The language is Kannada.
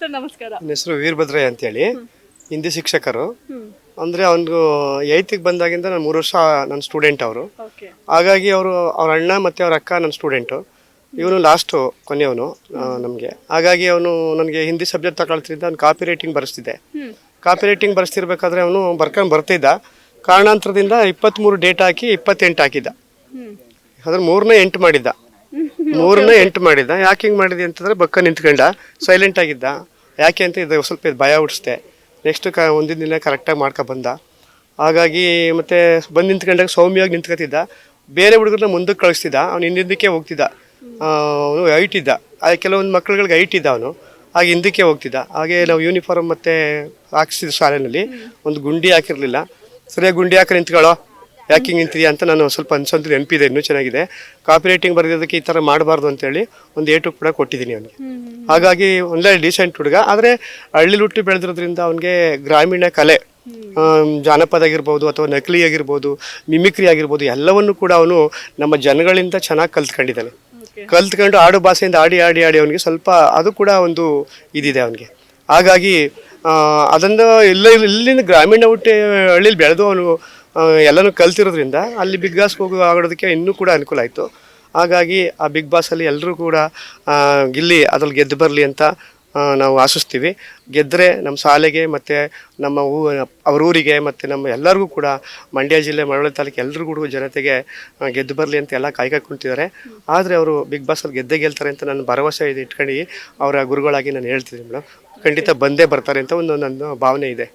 ಸರ್ ನಮಸ್ಕಾರ. ನನ್ನ ಹೆಸರು ವೀರಭದ್ರಯ್ಯ ಅಂತೇಳಿ, ಹಿಂದಿ ಶಿಕ್ಷಕರು. ಅಂದರೆ ಅವನಿಗೆ 8th ಬಂದಾಗಿಂದ ನಾನು 3 ವರ್ಷ ನನ್ನ ಸ್ಟೂಡೆಂಟ್ ಅವರು. ಹಾಗಾಗಿ ಅವ್ರ ಅಣ್ಣ ಮತ್ತು ಅವ್ರ ಅಕ್ಕ ನನ್ನ ಸ್ಟೂಡೆಂಟು. ಇವನು ಲಾಸ್ಟು ಕೊನೆಯವನು ನಮಗೆ. ಹಾಗಾಗಿ ಅವನು ನನಗೆ ಹಿಂದಿ ಸಬ್ಜೆಕ್ಟ್ ತಗೊಳ್ತಿದ್ದ. ಅವ್ನು ಕಾಪಿ ರೈಟಿಂಗ್ ಬರೆಸ್ತಿದ್ದೆ. ಕಾಪಿ ರೈಟಿಂಗ್ ಬರೆಸ್ತಿರ್ಬೇಕಾದ್ರೆ ಅವನು ಬರ್ತಿದ್ದ. ಕಾರಣಾಂತರದಿಂದ 23 ಡೇಟ್ ಹಾಕಿ 28 ಹಾಕಿದ್ದ. ಅದ್ರ 3ನೇ 8 ಮಾಡಿದ್ದ. 3ನೇ 8 ಮಾಡಿದ್ದ. ಯಾಕೆ ಹಿಂಗೆ ಮಾಡಿದೆ ಅಂತಂದರೆ ಬಕ್ಕ ನಿಂತ್ಕೊಂಡ, ಸೈಲೆಂಟ್ ಆಗಿದ್ದ. ಯಾಕೆ ಅಂತ ಇದು ಸ್ವಲ್ಪ ಭಯ ಹುಟ್ಟಿಸ್ದೆ. ನೆಕ್ಸ್ಟ್ ಒಂದಿನ ದಿನ ಕರೆಕ್ಟಾಗಿ ಬಂದ. ಹಾಗಾಗಿ ಮತ್ತೆ ಬಂದು ನಿಂತ್ಕೊಂಡಾಗ ಸೌಮ್ಯವಾಗಿ ನಿಂತ್ಕೊತಿದ್ದ. ಬೇರೆ ಹುಡುಗರನ್ನ ಮುಂದಕ್ಕೆ ಕಳಿಸ್ತಿದ್ದ. ಅವ್ನು ಹಿಂದಕ್ಕೆ ಹೋಗ್ತಿದ್ದ. ಅವನು ಹೈಟ್ ಇದ್ದ. ಕೆಲವೊಂದು ಮಕ್ಕಳುಗಳಿಗೆ ಹೈಟ್ ಇದ್ದ. ಅವನು ಹಾಗೆ ಹಿಂದಕ್ಕೆ ಹೋಗ್ತಿದ್ದ. ಹಾಗೆ ನಾವು ಯೂನಿಫಾರ್ಮ್ ಮತ್ತು ಹಾಕ್ಸಿದ ಶಾಲೆಯಲ್ಲಿ ಒಂದು ಗುಂಡಿ ಹಾಕಿರಲಿಲ್ಲ. ಸರಿಯಾಗಿ ಗುಂಡಿ ಹಾಕಿ ನಿಂತ್ಕೊಳ್ಳೋ, ಯಾಕೆ ಹಿಂಗೆ ನಿಂತಿದೆಯಾ ಅಂತ ನಾನು ಸ್ವಲ್ಪ ಅನ್ಸಂತ ನೆನಪಿದೆ, ಇನ್ನೂ ಚೆನ್ನಾಗಿದೆ. ಕಾಪಿ ರೈಟಿಂಗ್ ಬರೆಯೋದಕ್ಕೆ ಈ ಥರ ಮಾಡಬಾರ್ದು ಅಂತೇಳಿ ಒಂದು ಏಟು ಕೂಡ ಕೊಟ್ಟಿದ್ದೀನಿ ಅವನಿಗೆ. ಹಾಗಾಗಿ ಒಳ್ಳೆ ಡೀಸೆಂಟ್ ಹುಡುಗ. ಆದರೆ ಹಳ್ಳಿಲಿ ಹುಟ್ಟಿ ಬೆಳೆದಿರೋದ್ರಿಂದ ಅವನಿಗೆ ಗ್ರಾಮೀಣ ಕಲೆ, ಜಾನಪದ ಆಗಿರ್ಬೋದು ಅಥವಾ ನಕಲಿ ಆಗಿರ್ಬೋದು, ಮಿಮಿಕ್ರಿ ಆಗಿರ್ಬೋದು, ಎಲ್ಲವನ್ನು ಕೂಡ ಅವನು ನಮ್ಮ ಜನಗಳಿಂದ ಚೆನ್ನಾಗಿ ಕಲ್ತ್ಕೊಂಡಿದ್ದಾನೆ. ಕಲ್ತ್ಕೊಂಡು ಆಡು ಭಾಷೆಯಿಂದ ಆಡಿ ಆಡಿ ಆಡಿ ಅವನಿಗೆ ಸ್ವಲ್ಪ ಅದು ಕೂಡ ಒಂದು ಇದಿದೆ ಅವನಿಗೆ. ಹಾಗಾಗಿ ಅದನ್ನು ಇಲ್ಲಿಂದ ಗ್ರಾಮೀಣ ಹುಟ್ಟಿ ಹಳ್ಳಿಲಿ ಬೆಳೆದು ಅವನು ಎಲ್ಲನೂ ಕಲ್ತಿರೋದ್ರಿಂದ ಅಲ್ಲಿ ಬಿಗ್ ಬಾಸ್ ಆಗೋದಕ್ಕೆ ಇನ್ನೂ ಕೂಡ ಅನುಕೂಲ ಆಯಿತು. ಹಾಗಾಗಿ ಆ ಬಿಗ್ ಬಾಸಲ್ಲಿ ಎಲ್ಲರೂ ಕೂಡ ಗಿಲ್ಲಿ ಅದ್ರಲ್ಲಿ ಗೆದ್ದು ಬರಲಿ ಅಂತ ನಾವು ಆಶಿಸ್ತೀವಿ. ಗೆದ್ದರೆ ನಮ್ಮ ಶಾಲೆಗೆ ಮತ್ತು ನಮ್ಮ ಅವ್ರ ಊರಿಗೆ ಮತ್ತು ನಮ್ಮ ಎಲ್ಲರಿಗೂ ಕೂಡ ಮಂಡ್ಯ ಜಿಲ್ಲೆ ಮಳವಳ್ಳಿ ತಾಲೂಕು ಎಲ್ಲರಿಗೂ ಕೂಡ ಜನತೆಗೆ ಗೆದ್ದು ಬರಲಿ ಅಂತ ಎಲ್ಲ ಕಾಯ್ಕೊಂಡಿದ್ದಾರೆ. ಆದರೆ ಅವರು ಬಿಗ್ ಬಾಸಲ್ಲಿ ಗೆಲ್ತಾರೆ ಅಂತ ನನ್ನ ಭರವಸೆ ಇಟ್ಕೊಂಡು ಅವರ ಗುರುಗಳಾಗಿ ನಾನು ಹೇಳ್ತಿದ್ದೀನಿ ಮೇಡಮ್. ಖಂಡಿತ ಬಂದೇ ಬರ್ತಾರೆ ಅಂತ ಒಂದು ನನ್ನ ಭಾವನೆ ಇದೆ.